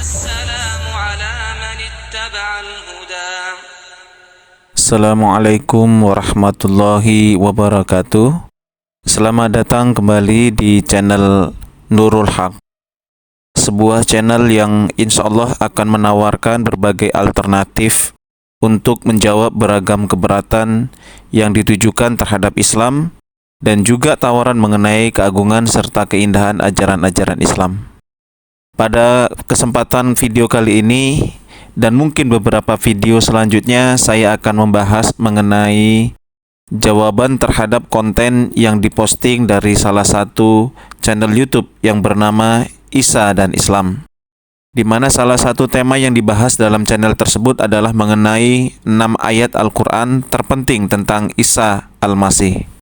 السلام على من اتبع الهدى. Assalamualaikum warahmatullahi wabarakatuh. Selamat datang kembali di channel Nurul Haq, sebuah channel yang insya Allah akan menawarkan berbagai alternatif untuk menjawab beragam keberatan yang ditujukan terhadap Islam dan juga tawaran mengenai keagungan serta keindahan ajaran-ajaran Islam. Pada kesempatan video kali ini dan mungkin beberapa video selanjutnya, saya akan membahas mengenai jawaban terhadap konten yang diposting dari salah satu channel YouTube yang bernama Isa dan Islam, di mana salah satu tema yang dibahas dalam channel tersebut adalah mengenai 6 ayat Al-Quran terpenting tentang Isa Al-Masih.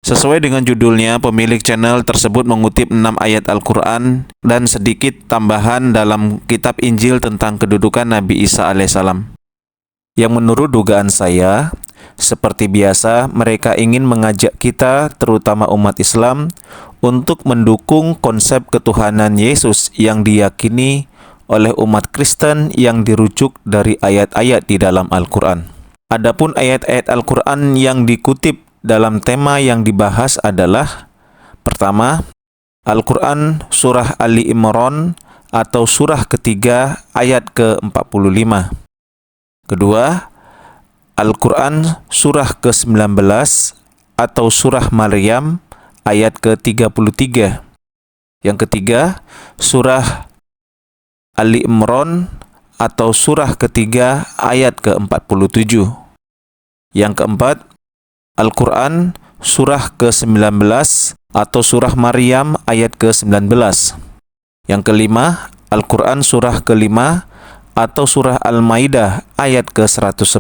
Sesuai dengan judulnya, pemilik channel tersebut mengutip 6 ayat Al-Quran dan sedikit tambahan dalam kitab Injil tentang kedudukan Nabi Isa alaihissalam. Yang menurut dugaan saya, seperti biasa, mereka ingin mengajak kita, terutama umat Islam, untuk mendukung konsep ketuhanan Yesus yang diyakini oleh umat Kristen yang dirujuk dari ayat-ayat di dalam Al-Quran. Adapun ayat-ayat Al-Quran yang dikutip dalam tema yang dibahas adalah: pertama, Al-Quran Surah Ali Imran atau surah ketiga ayat ke-45. Kedua, Al-Quran Surah ke-19 atau Surah Maryam ayat ke-33. Yang ketiga, Surah Ali Imran atau surah ketiga ayat ke-47. Yang keempat, Al-Quran Surah ke-19 atau Surah Maryam ayat ke-19. Yang kelima, Al-Quran Surah ke-5 atau Surah Al-Maidah ayat ke-110.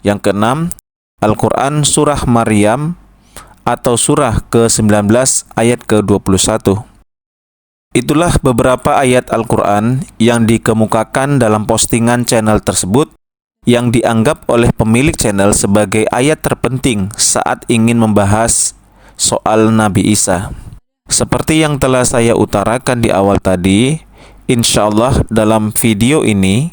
Yang keenam, Al-Quran Surah Maryam atau Surah ke-19 ayat ke-21. Itulah beberapa ayat Al-Quran yang dikemukakan dalam postingan channel tersebut, yang dianggap oleh pemilik channel sebagai ayat terpenting saat ingin membahas soal Nabi Isa. Seperti yang telah saya utarakan di awal tadi, insya Allah dalam video ini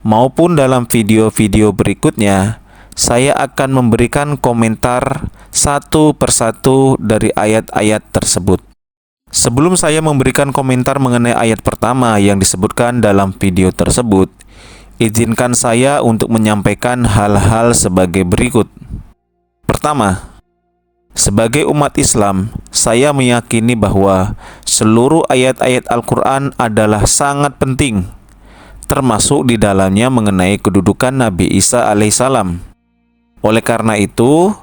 maupun dalam video-video berikutnya, saya akan memberikan komentar satu persatu dari ayat-ayat tersebut. Sebelum saya memberikan komentar mengenai ayat pertama yang disebutkan dalam video tersebut, izinkan saya untuk menyampaikan hal-hal sebagai berikut. Pertama, sebagai umat Islam, saya meyakini bahwa seluruh ayat-ayat Al-Quran adalah sangat penting, termasuk di dalamnya mengenai kedudukan Nabi Isa alaihissalam. Oleh karena itu,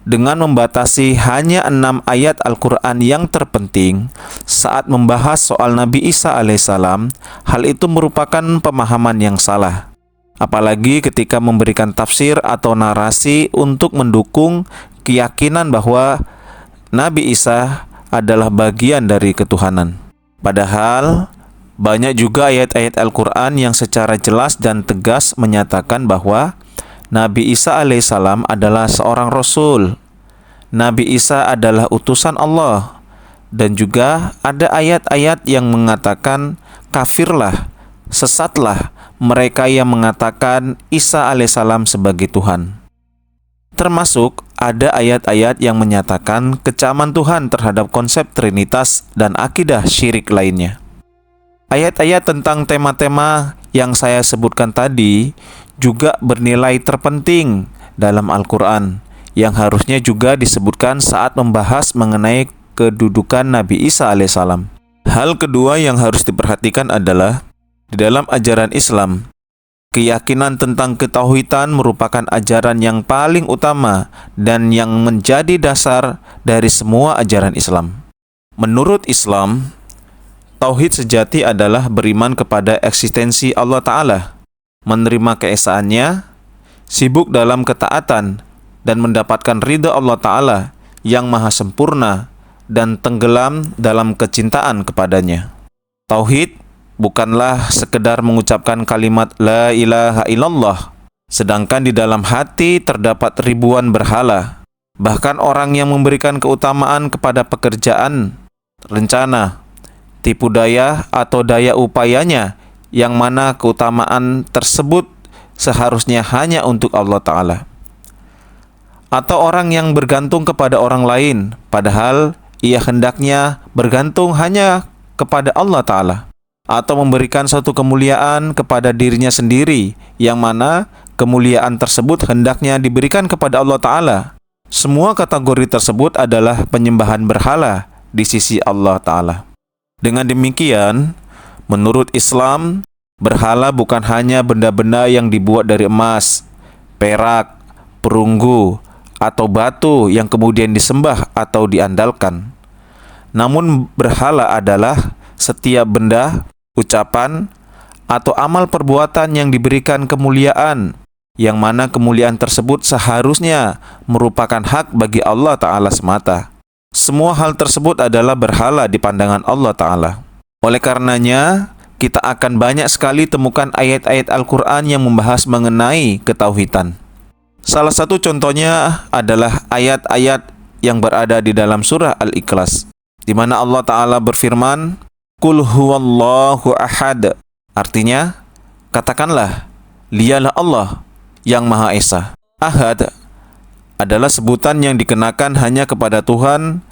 dengan membatasi hanya 6 ayat Al-Quran yang terpenting saat membahas soal Nabi Isa alaihissalam, hal itu merupakan pemahaman yang salah. Apalagi ketika memberikan tafsir atau narasi untuk mendukung keyakinan bahwa Nabi Isa adalah bagian dari ketuhanan. Padahal, banyak juga ayat-ayat Al-Quran yang secara jelas dan tegas menyatakan bahwa Nabi Isa alaihissalam adalah seorang Rasul. Nabi Isa adalah utusan Allah. Dan juga ada ayat-ayat yang mengatakan kafirlah, sesatlah mereka yang mengatakan Isa alaihissalam sebagai Tuhan. Termasuk ada ayat-ayat yang menyatakan kecaman Tuhan terhadap konsep Trinitas dan akidah syirik lainnya. Ayat-ayat tentang tema-tema yang saya sebutkan tadi juga bernilai terpenting dalam Al-Quran, yang harusnya juga disebutkan saat membahas mengenai kedudukan Nabi Isa alaihissalam. Hal kedua yang harus diperhatikan adalah, di dalam ajaran Islam, keyakinan tentang ketauhidan merupakan ajaran yang paling utama dan yang menjadi dasar dari semua ajaran Islam. Menurut Islam, tauhid sejati adalah beriman kepada eksistensi Allah Ta'ala, menerima keesaannya, sibuk dalam ketaatan, dan mendapatkan ridha Allah Ta'ala yang maha sempurna dan tenggelam dalam kecintaan kepadanya. Tauhid bukanlah sekedar mengucapkan kalimat La ilaha illallah, sedangkan di dalam hati terdapat ribuan berhala. Bahkan orang yang memberikan keutamaan kepada pekerjaan, rencana, tipu daya atau daya upayanya, yang mana keutamaan tersebut seharusnya hanya untuk Allah Ta'ala. Atau orang yang bergantung kepada orang lain, padahal ia hendaknya bergantung hanya kepada Allah Ta'ala. Atau memberikan suatu kemuliaan kepada dirinya sendiri, yang mana kemuliaan tersebut hendaknya diberikan kepada Allah Ta'ala. Semua kategori tersebut adalah penyembahan berhala di sisi Allah Ta'ala. Dengan demikian, menurut Islam, berhala bukan hanya benda-benda yang dibuat dari emas, perak, perunggu, atau batu yang kemudian disembah atau diandalkan. Namun berhala adalah setiap benda, ucapan, atau amal perbuatan yang diberikan kemuliaan, yang mana kemuliaan tersebut seharusnya merupakan hak bagi Allah Ta'ala semata. Semua hal tersebut adalah berhala di pandangan Allah Ta'ala. Oleh karenanya, kita akan banyak sekali temukan ayat-ayat Al-Quran yang membahas mengenai ketauhidan. Salah satu contohnya adalah ayat-ayat yang berada di dalam surah Al-Ikhlas, di mana Allah Ta'ala berfirman, Qul huwallahu ahad. Artinya, katakanlah, dialah Allah yang Maha Esa. Ahad adalah sebutan yang dikenakan hanya kepada Tuhan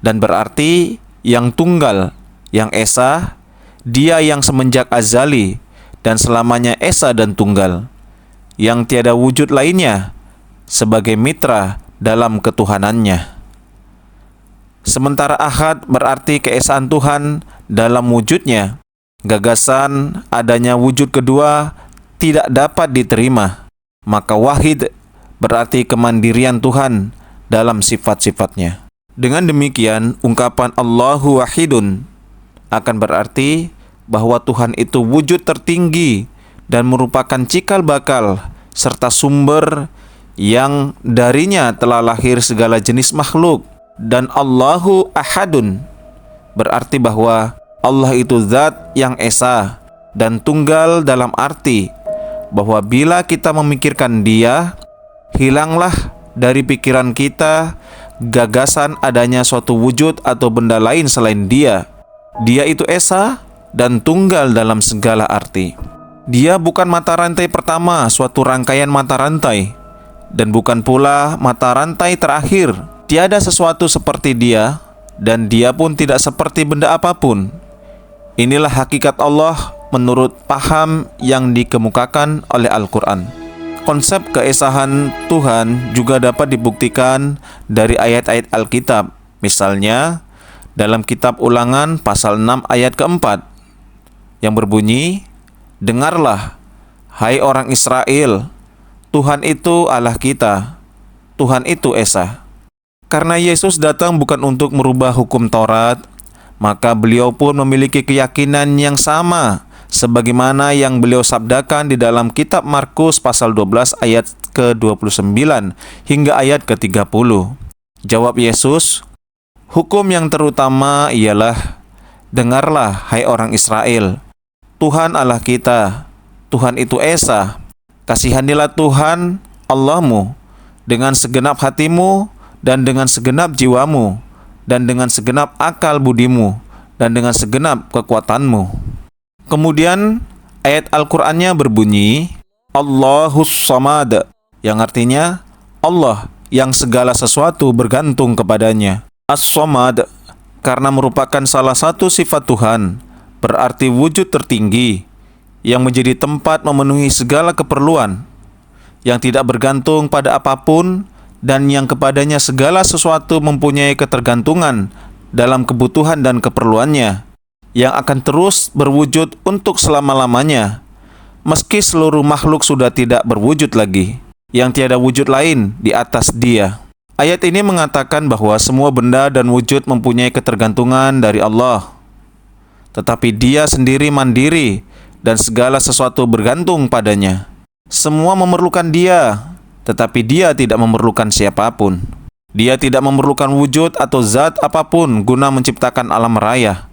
dan berarti yang tunggal, yang esa, Dia yang semenjak azali dan selamanya esa dan tunggal, yang tiada wujud lainnya sebagai mitra dalam ketuhanannya. Sementara ahad berarti keesaan Tuhan dalam wujudnya. Gagasan adanya wujud kedua tidak dapat diterima. Maka wahid berarti kemandirian Tuhan dalam sifat-sifatnya. Dengan demikian, ungkapan Allahu wahidun akan berarti bahwa Tuhan itu wujud tertinggi dan merupakan cikal bakal serta sumber yang darinya telah lahir segala jenis makhluk. Dan Allahu ahadun berarti bahwa Allah itu zat yang esa dan tunggal, dalam arti bahwa bila kita memikirkan Dia, hilanglah dari pikiran kita gagasan adanya suatu wujud atau benda lain selain Dia. Dia itu esa dan tunggal dalam segala arti. Dia bukan mata rantai pertama suatu rangkaian mata rantai, dan bukan pula mata rantai terakhir. Tiada sesuatu seperti Dia, dan Dia pun tidak seperti benda apapun. Inilah hakikat Allah menurut paham yang dikemukakan oleh Al-Quran. Konsep keesahan Tuhan juga dapat dibuktikan dari ayat-ayat Alkitab. Misalnya, dalam kitab Ulangan pasal 6 ayat keempat, yang berbunyi, Dengarlah, hai orang Israel, Tuhan itu Allah kita, Tuhan itu esa. Karena Yesus datang bukan untuk merubah hukum Taurat, maka beliau pun memiliki keyakinan yang sama sebagaimana yang beliau sabdakan di dalam kitab Markus pasal 12 ayat ke-29 hingga ayat ke-30. Jawab Yesus, hukum yang terutama ialah, dengarlah hai orang Israel, Tuhan Allah kita, Tuhan itu esa. Kasihanilah Tuhan Allahmu dengan segenap hatimu dan dengan segenap jiwamu, dan dengan segenap akal budimu, dan dengan segenap kekuatanmu. Kemudian ayat Al-Qur'annya berbunyi, Allahus Samad, yang artinya Allah yang segala sesuatu bergantung kepadanya. As-Samad karena merupakan salah satu sifat Tuhan, berarti wujud tertinggi yang menjadi tempat memenuhi segala keperluan, yang tidak bergantung pada apapun, dan yang kepadanya segala sesuatu mempunyai ketergantungan dalam kebutuhan dan keperluannya, yang akan terus berwujud untuk selama-lamanya, meski seluruh makhluk sudah tidak berwujud lagi, yang tiada wujud lain di atas Dia. Ayat ini mengatakan bahwa semua benda dan wujud mempunyai ketergantungan dari Allah, tetapi Dia sendiri mandiri dan segala sesuatu bergantung padanya. Semua memerlukan Dia, tetapi Dia tidak memerlukan siapapun. Dia tidak memerlukan wujud atau zat apapun guna menciptakan alam raya.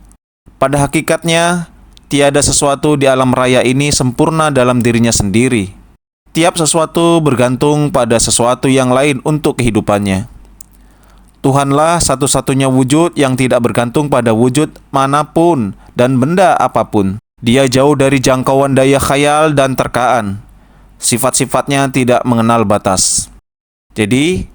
Pada hakikatnya, tiada sesuatu di alam raya ini sempurna dalam dirinya sendiri. Tiap sesuatu bergantung pada sesuatu yang lain untuk kehidupannya. Tuhanlah satu-satunya wujud yang tidak bergantung pada wujud manapun dan benda apapun. Dia jauh dari jangkauan daya khayal dan terkaan. Sifat-sifatnya tidak mengenal batas. Jadi,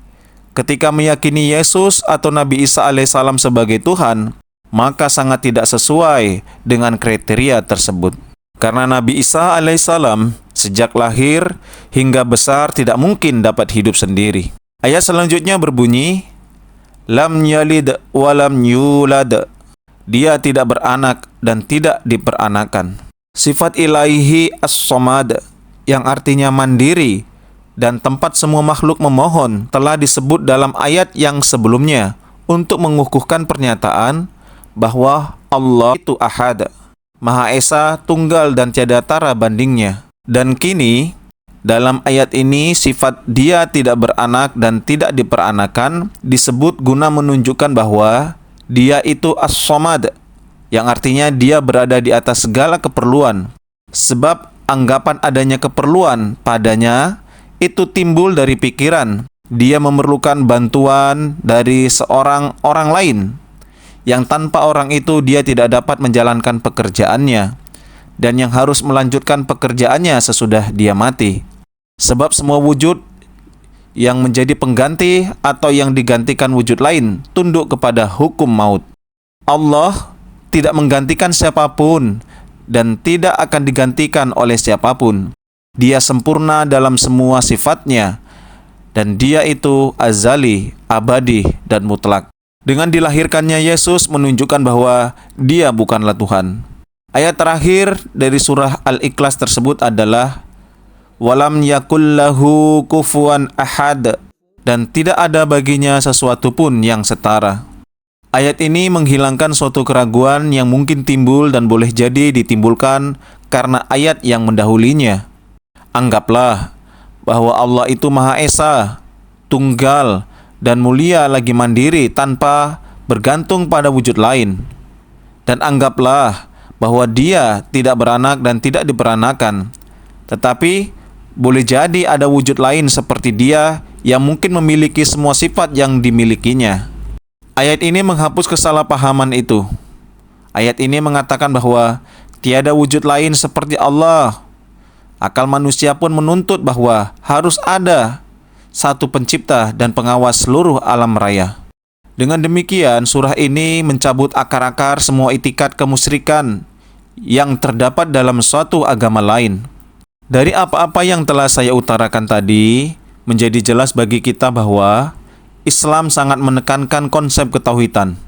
ketika meyakini Yesus atau Nabi Isa alaihissalam sebagai Tuhan, maka sangat tidak sesuai dengan kriteria tersebut. Karena Nabi Isa alaihissalam sejak lahir hingga besar tidak mungkin dapat hidup sendiri. Ayat selanjutnya berbunyi, Lam yalid walam yulad. Dia tidak beranak dan tidak diperanakan. Sifat ilahi as-somad, yang artinya mandiri dan tempat semua makhluk memohon, telah disebut dalam ayat yang sebelumnya untuk mengukuhkan pernyataan bahwa Allah itu ahad, Maha Esa, tunggal dan tiada tara bandingnya. Dan kini dalam ayat ini sifat dia tidak beranak dan tidak diperanakan disebut guna menunjukkan bahwa dia itu as-somad, yang artinya dia berada di atas segala keperluan. Sebab anggapan adanya keperluan padanya itu timbul dari pikiran. Dia memerlukan bantuan dari seorang orang lain, yang tanpa orang itu dia tidak dapat menjalankan pekerjaannya, dan yang harus melanjutkan pekerjaannya sesudah dia mati. Sebab semua wujud yang menjadi pengganti atau yang digantikan wujud lain tunduk kepada hukum maut. Allah tidak menggantikan siapapun dan tidak akan digantikan oleh siapapun. Dia sempurna dalam semua sifatnya, dan dia itu azali, abadi, dan mutlak. Dengan dilahirkannya Yesus menunjukkan bahwa dia bukanlah Tuhan. Ayat terakhir dari surah Al-Ikhlas tersebut adalah walam yakul lahu kufuwan ahad, dan tidak ada baginya sesuatu pun yang setara. Ayat ini menghilangkan suatu keraguan yang mungkin timbul dan boleh jadi ditimbulkan karena ayat yang mendahulinya. Anggaplah bahwa Allah itu Maha Esa, tunggal, dan mulia lagi mandiri tanpa bergantung pada wujud lain. Dan anggaplah bahwa dia tidak beranak dan tidak diperanakan, tetapi boleh jadi ada wujud lain seperti dia yang mungkin memiliki semua sifat yang dimilikinya. Ayat ini menghapus kesalahpahaman itu. Ayat ini mengatakan bahwa tiada wujud lain seperti Allah. Akal manusia pun menuntut bahwa harus ada satu pencipta dan pengawas seluruh alam raya. Dengan demikian, surah ini mencabut akar-akar semua itikat kemusyrikan yang terdapat dalam suatu agama lain. Dari apa-apa yang telah saya utarakan tadi, menjadi jelas bagi kita bahwa Islam sangat menekankan konsep ketauhidan.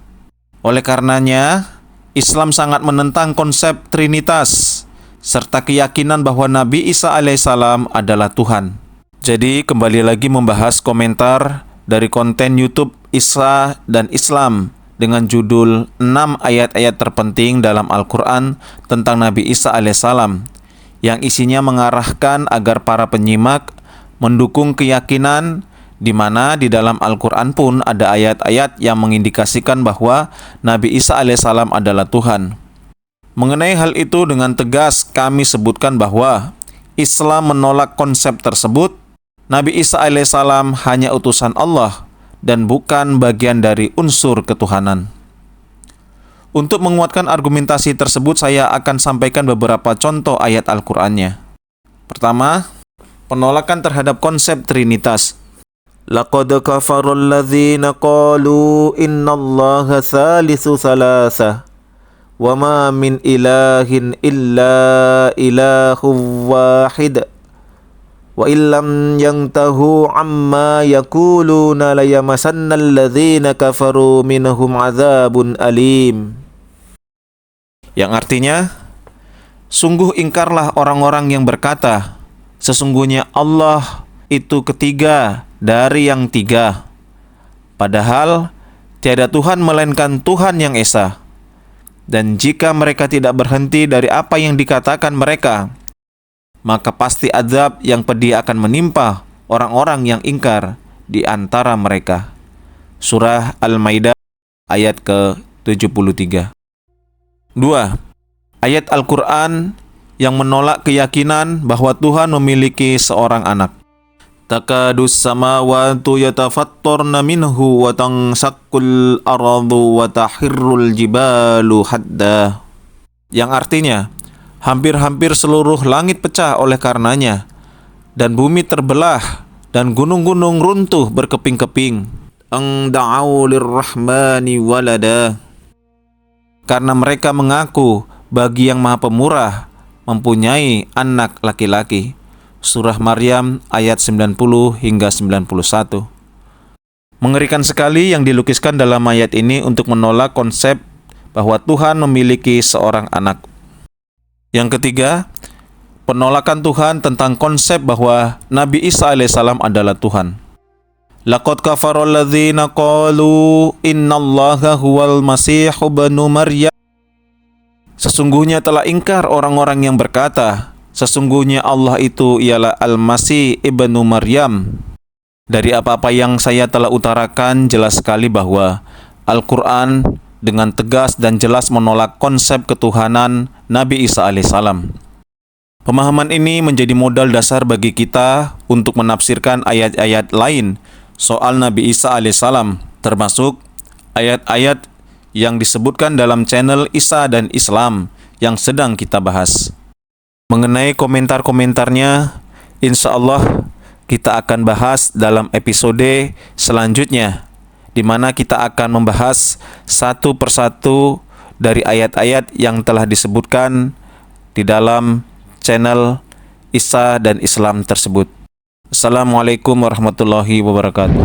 Oleh karenanya, Islam sangat menentang konsep Trinitas, serta keyakinan bahwa Nabi Isa alaihissalam adalah Tuhan. Jadi, kembali lagi membahas komentar dari konten YouTube Isa dan Islam dengan judul 6 ayat-ayat terpenting dalam Al-Quran tentang Nabi Isa alaihissalam, yang isinya mengarahkan agar para penyimak mendukung keyakinan di mana di dalam Al-Quran pun ada ayat-ayat yang mengindikasikan bahwa Nabi Isa alaihissalam adalah Tuhan. Mengenai hal itu dengan tegas kami sebutkan bahwa Islam menolak konsep tersebut. Nabi Isa alaihissalam hanya utusan Allah dan bukan bagian dari unsur ketuhanan. Untuk menguatkan argumentasi tersebut, saya akan sampaikan beberapa contoh ayat Al-Qur'annya. Pertama, penolakan terhadap konsep Trinitas. Laqad kafarul ladzina qalu innallaha tsalitsu tsalatsa wa ma min ilahin illa ilahun wahid wa illam yantahu amma yaquluna layamasannal ladzina kafaru minhum adzabun alim. Yang artinya, sungguh ingkarlah orang-orang yang berkata, sesungguhnya Allah itu ketiga dari yang tiga. Padahal tiada Tuhan melainkan Tuhan yang Esa. Dan jika mereka tidak berhenti dari apa yang dikatakan mereka, maka pasti azab yang pedih akan menimpa orang-orang yang ingkar di antara mereka. Surah Al-Maidah ayat ke-73. 2. Ayat Al-Quran yang menolak keyakinan bahwa Tuhan memiliki seorang anak. Takadus samawatu yatafattarna minhu wa tansaqqul ardu wa tahirrul jibalu hadda yang artinya hampir-hampir seluruh langit pecah oleh karenanya, dan bumi terbelah, dan gunung-gunung runtuh berkeping-keping. Ang da'au lirrahmani walada. Karena mereka mengaku bagi yang Maha Pemurah mempunyai anak laki-laki. Surah Maryam ayat 90 hingga 91. Mengerikan sekali yang dilukiskan dalam ayat ini untuk menolak konsep bahwa Tuhan memiliki seorang anak. Yang ketiga, penolakan Tuhan tentang konsep bahwa Nabi Isa alaihissalam adalah Tuhan. Laqad kafarul ladzina qalu innallaha huwal masihu ibnu Maryam. Sesungguhnya telah ingkar orang-orang yang berkata, sesungguhnya Allah itu ialah Al-Masih ibnu Maryam. Dari apa-apa yang saya telah utarakan, jelas sekali bahwa Al-Quran dengan tegas dan jelas menolak konsep ketuhanan Nabi Isa alaihissalam. Pemahaman ini menjadi modal dasar bagi kita untuk menafsirkan ayat-ayat lain soal Nabi Isa alaihissalam, termasuk ayat-ayat yang disebutkan dalam channel Isa dan Islam yang sedang kita bahas. Mengenai komentar-komentarnya, insya Allah kita akan bahas dalam episode selanjutnya, di mana kita akan membahas satu persatu dari ayat-ayat yang telah disebutkan di dalam channel Isa dan Islam tersebut. Assalamualaikum warahmatullahi wabarakatuh.